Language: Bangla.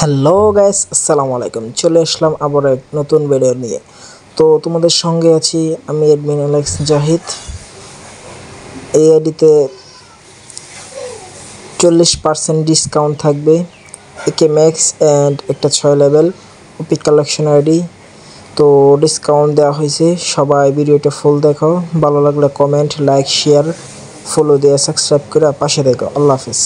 হ্যালো গাইস, আসসালামু আলাইকুম। চলে আসলাম আবার এক নতুন ভিডিও নিয়ে। তো তোমাদের সঙ্গে আছি আমি, অ্যাডমিন অ্যালেক্স জাহিদ। এই আইডিতে 40% ডিসকাউন্ট থাকবে, একে ম্যাক্স অ্যান্ড একটা 6 লেভেল ওপি কালেকশন আইডি। তো ডিসকাউন্ট দেওয়া হয়েছে, সবাই ভিডিওটা ফুল দেখো, ভালো লাগলে কমেন্ট, লাইক, শেয়ার, ফলো দিয়ে সাবস্ক্রাইব করে পাশে দেখো। আল্লাহ হাফিজ।